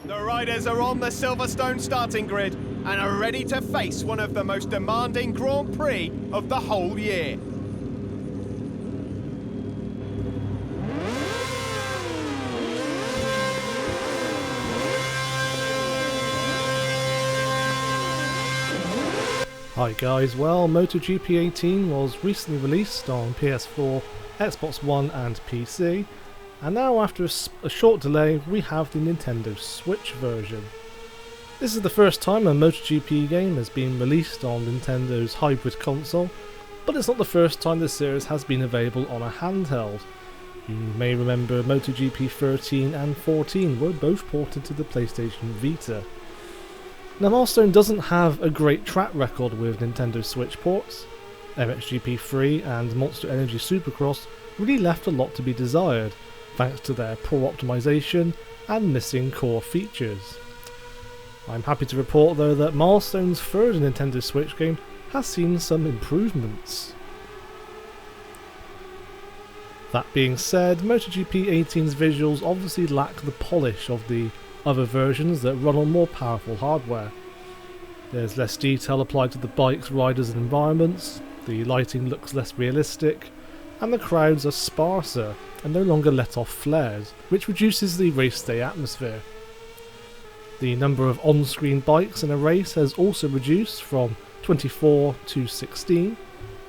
The riders are on the Silverstone starting grid and are ready to face one of the most demanding Grand Prix of the whole year. Hi guys, well, MotoGP 18 was recently released on PS4, Xbox One and PC, and now after a short delay we have the Nintendo Switch version. This is the first time a MotoGP game has been released on Nintendo's hybrid console, but it's not the first time the series has been available on a handheld. You may remember MotoGP 13 and 14 were both ported to the PlayStation Vita. Now, Milestone doesn't have a great track record with Nintendo Switch ports. MXGP 3 and Monster Energy Supercross really left a lot to be desired, thanks to their poor optimization and missing core features. I'm happy to report though that Milestone's third Nintendo Switch game has seen some improvements. That being said, MotoGP 18's visuals obviously lack the polish of the other versions that run on more powerful hardware. There's less detail applied to the bikes, riders and environments, the lighting looks less realistic, and the crowds are sparser and no longer let off flares, which reduces the race day atmosphere. The number of on-screen bikes in a race has also reduced from 24 to 16,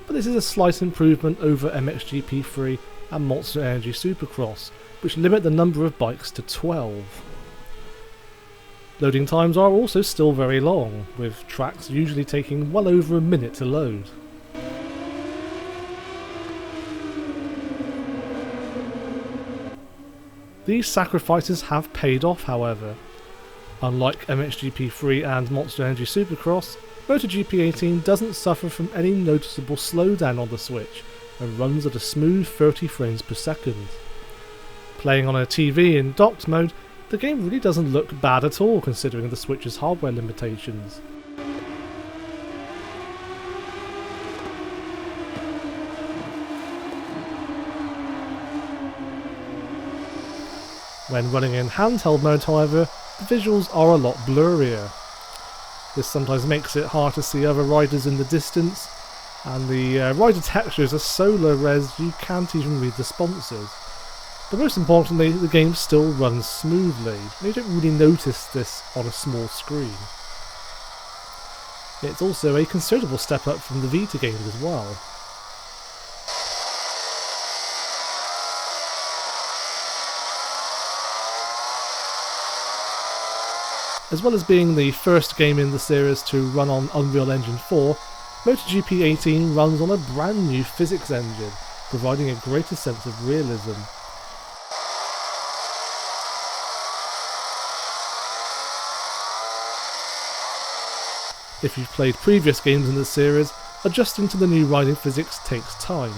but this is a slight improvement over MXGP 3 and Monster Energy Supercross, which limit the number of bikes to 12. Loading times are also still very long, with tracks usually taking well over a minute to load. These sacrifices have paid off, however. Unlike MXGP 3 and Monster Energy Supercross, MotoGP 18 doesn't suffer from any noticeable slowdown on the Switch and runs at a smooth 30 frames per second. Playing on a TV in docked mode, the game really doesn't look bad at all considering the Switch's hardware limitations. When running in handheld mode, however, the visuals are a lot blurrier. This sometimes makes it hard to see other riders in the distance, and the rider textures are so low res you can't even read the sponsors. But most importantly, the game still runs smoothly, and you don't really notice this on a small screen. It's also a considerable step up from the Vita games as well. As well as being the first game in the series to run on Unreal Engine 4, MotoGP 18 runs on a brand new physics engine, providing a greater sense of realism. If you've played previous games in the series, adjusting to the new riding physics takes time.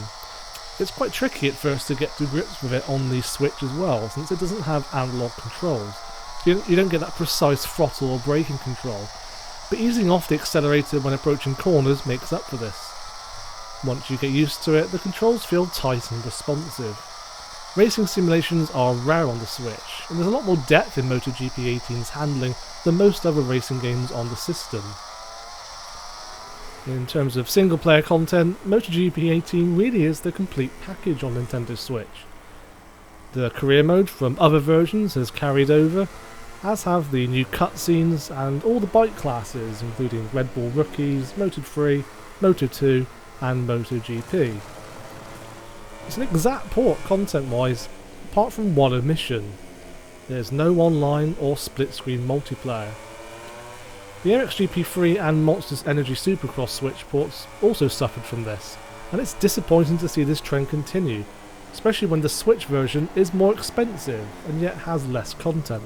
It's quite tricky at first to get to grips with it on the Switch as well, since it doesn't have analog controls. You don't get that precise throttle or braking control, but easing off the accelerator when approaching corners makes up for this. Once you get used to it, the controls feel tight and responsive. Racing simulations are rare on the Switch, and there's a lot more depth in MotoGP 18's handling than most other racing games on the system. In terms of single player content, MotoGP 18 really is the complete package on Nintendo Switch. The career mode from other versions has carried over, as have the new cutscenes and all the bike classes, including Red Bull Rookies, Moto3, Moto2 and MotoGP. It's an exact port content-wise, apart from one omission. There's no online or split-screen multiplayer. The MXGP 3 and Monster Energy Supercross Switch ports also suffered from this, and it's disappointing to see this trend continue, especially when the Switch version is more expensive and yet has less content.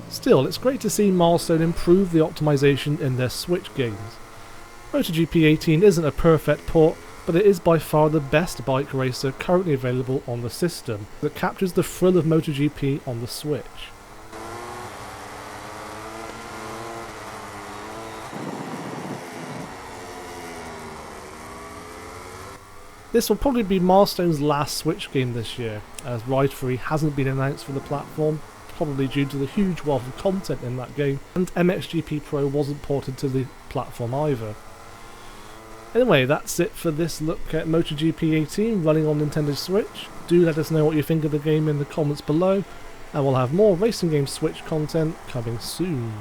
Still, it's great to see Milestone improve the optimization in their Switch games. MotoGP 18 isn't a perfect port, but it is by far the best bike racer currently available on the system that captures the thrill of MotoGP on the Switch. This will probably be Milestone's last Switch game this year, as Ride 3 hasn't been announced for the platform, probably due to the huge wealth of content in that game, and MXGP Pro wasn't ported to the platform either. Anyway, that's it for this look at MotoGP 18 running on Nintendo Switch. Do let us know what you think of the game in the comments below, and we'll have more racing game Switch content coming soon.